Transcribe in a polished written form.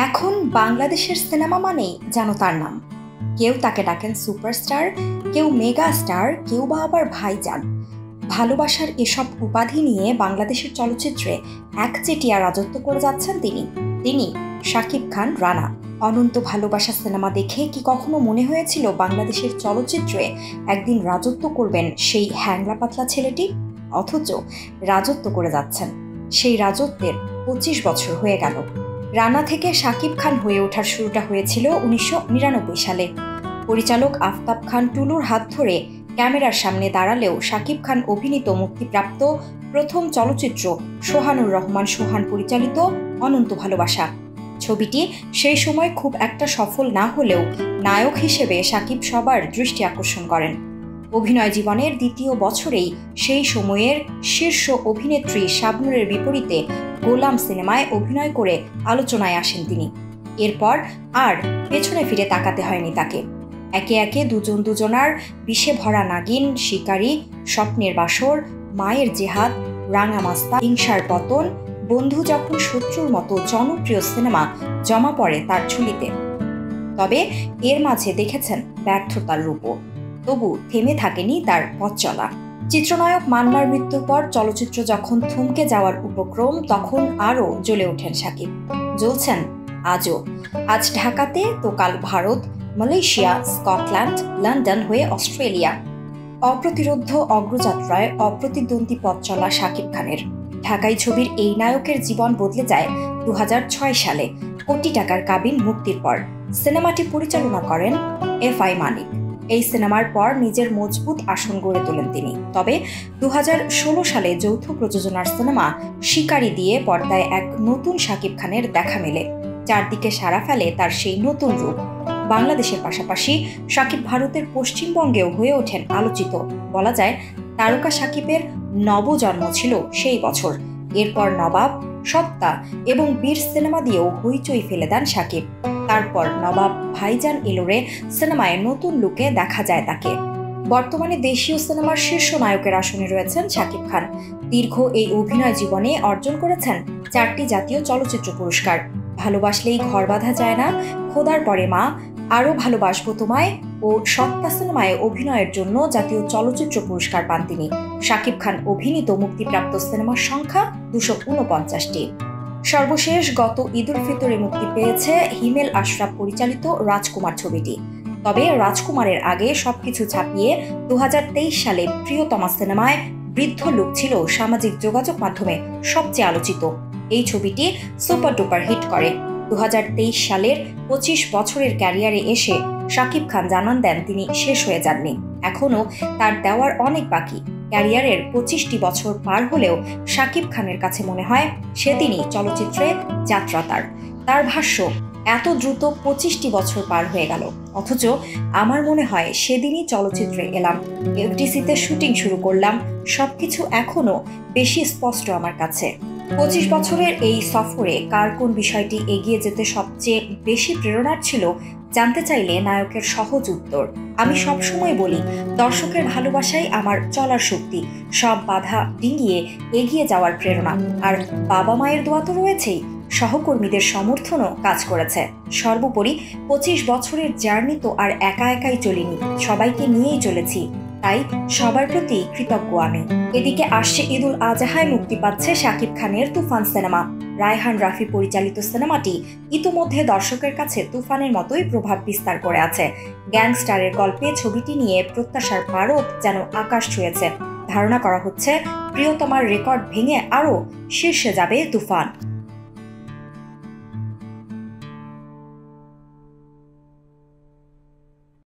এখন বাংলাদেশের সিনেমা মানেই যেন তার নাম। কেউ তাকে ডাকেন সুপারস্টার, কেউ মেগা স্টার, কেউ বা আবার ভাইজান। ভালোবাসার এসব উপাধি নিয়ে বাংলাদেশের চলচ্চিত্রে একচেটিয়া রাজত্ব করে যাচ্ছেন তিনি শাকিব খান রানা। অনন্ত ভালোবাসা সিনেমা দেখে কি কখনো মনে হয়েছিল বাংলাদেশের চলচ্চিত্রে একদিন রাজত্ব করবেন সেই হ্যাংলা পাতলা ছেলেটি? অথচ রাজত্ব করে যাচ্ছেন। সেই রাজত্বের ২৫ বছর হয়ে গেল। রানা থেকে শাকিব খান হয়ে ওঠার শুরুটা হয়েছিল ১৯৯৯ সালে। পরিচালক আফতাব খান টুলুর হাত ধরে ক্যামেরার সামনে দাঁড়ালেও শাকিব খান অভিনীত মুক্তিপ্রাপ্ত প্রথম চলচ্চিত্র সোহানুর রহমান সোহান পরিচালিত অনন্ত ভালোবাসা। ছবিটি সেই সময় খুব একটা সফল না হলেও নায়ক হিসেবে শাকিব সবার দৃষ্টি আকর্ষণ করেন। অভিনয় জীবনের দ্বিতীয় বছরেই সেই সময়ের শীর্ষ অভিনেত্রী শাবনূরের বিপরীতে গোলাম সিনেমায় অভিনয় করে আলোচনায় আসেন তিনি। এরপর আর পেছনে ফিরে তাকাতে হয়নি তাকে। একে একে দুজনার বিষে ভরা নাগিন, শিকারী, স্বপ্নের বাসর, মায়ের জেহাদ, রাঙা মাস্তা, হিংসার পতন, বন্ধু যখন শত্রুর মতো জনপ্রিয় সিনেমা জমা পড়ে তার ঝুলিতে। তবে এর মাঝে দেখেছেন ব্যর্থতার রূপও। তবু থেমে থাকেনি তার পথ চলা। চিত্রনায়ক মান্নার মৃত্যুর পর চলচ্চিত্র যখন থমকে যাওয়ার উপক্রম, তখন আরও জ্বলে ওঠেন শাকিব। জ্বলছেন আজও। আজ ঢাকাতে তো কাল ভারত, মালয়েশিয়া, স্কটল্যান্ড, লন্ডন হয়ে অস্ট্রেলিয়া। অপ্রতিরোধ্য অগ্রযাত্রায় অপ্রতিদ্বন্দ্বী পথ চলা শাকিব খানের ঢাকাই ছবির এই নায়কের জীবন বদলে যায় ২০০৬ সালে কোটি টাকার কাবিন মুক্তির পর। সিনেমাটি পরিচালনা করেন এফআই মানিক। এই সিনেমার পর নিজের মজবুত আসন গড়ে তোলেন তিনি। তবে ২০১৬ সালে যৌথ প্রযোজনার সিনেমা শিকারী দিয়ে পর্দায় এক নতুন শাকিব খানের দেখা মেলে। চারদিকে সাড়া ফেলে তার সেই নতুন রূপ। বাংলাদেশের পাশাপাশি শাকিব ভারতের পশ্চিমবঙ্গেও হয়ে ওঠেন আলোচিত। বলা যায় তারকা শাকিবের নবজন্ম ছিল সেই বছর। এরপর নবাব, সত্তা এবং বীর সিনেমা দিয়েও হইচই ফেলে দেন শাকিব। তারপর নবাব, ভাইজান, এলোরে সিনেমায় নতুন লুকে দেখা যায় তাকে। বর্তমানে দেশীয় সিনেমার শীর্ষ নায়কের আসনে রয়েছেন শাকিব খান। দীর্ঘ এই অভিনয় জীবনে অর্জন করেছেন ৪টি জাতীয় চলচ্চিত্র পুরস্কার। ভালোবাসলেই ঘর বাঁধা যায় না, খোদার পরে মা, আরও ভালোবাসবো তোমায় ও সত্তা সিনেমায় অভিনয়ের জন্য জাতীয় চলচ্চিত্র পুরস্কার পান তিনি। শাকিব খান অভিনীত মুক্তিপ্রাপ্ত সিনেমার সংখ্যা ২৪৯টি। সর্বশেষ গত ঈদুল ফিতরে মুক্তি পেয়েছে হিমেল আশরাফ পরিচালিত রাজকুমার ছবিটি। তবে রাজকুমারের আগে সবকিছু ছাপিয়ে ২০২৩ সালে প্রিয়তমা সিনেমায় বৃদ্ধ লুক ছিল সামাজিক যোগাযোগ মাধ্যমে সবচেয়ে আলোচিত। এই ছবিটি সুপার ডুপার হিট করে। ২০২৩ সালের ২৫ বছরের ক্যারিয়ারে এসে শাকিব খান জানান দেন তিনি শেষ হয়ে যাননি। এখনও তার দেওয়ার অনেক বাকি। ক্যারিয়ারের ২৫টি বছর পার হলেও শাকিব খানের কাছে মনে হয় সেদিনই চলচ্চিত্রে যাত্রা তার ভাষ্য, এত দ্রুত ২৫টি বছর পার হয়ে গেল, অথচ আমার মনে হয় সেদিনই চলচ্চিত্রে এলাম, এফডিসিতে শুটিং শুরু করলাম, সবকিছু এখনো বেশি স্পষ্ট আমার কাছে। ২৫ বছরের এই সফরে কার কোন বিষয়টি এগিয়ে যেতে সবচেয়ে বেশি প্রেরণার ছিল জানতে চাইলে নায়কের সহজ উত্তর, আমি সবসময় বলি দর্শকের ভালোবাসাই আমার চলার শক্তি, সব বাধা ডিঙিয়ে এগিয়ে যাওয়ার প্রেরণা। আর বাবা মায়ের দোয়া তো রয়েছেই, সহকর্মীদের সমর্থনও কাজ করেছে। সর্বোপরি ২৫ বছরের জার্নি তো আর একাই চলিনি, সবাইকে নিয়েই চলেছি, তাই সবার প্রতি কৃতজ্ঞ আমি। এদিকে আসছে ঈদুল আজহায় মুক্তি পাচ্ছে শাকিব খানের তুফান সিনেমা। রায়হান রাফি পরিচালিত সিনেমাটি ইতোমধ্যে দর্শকের কাছে তুফানের মতোই প্রভাব বিস্তার করে আছে। গ্যাংস্টারের গল্পে ছবিটি নিয়ে প্রত্যাশার পারদ যেন আকাশ ছুঁয়েছে। ধারণা করা হচ্ছে প্রিয়তমার রেকর্ড ভেঙে আরও শীর্ষে যাবে তুফান।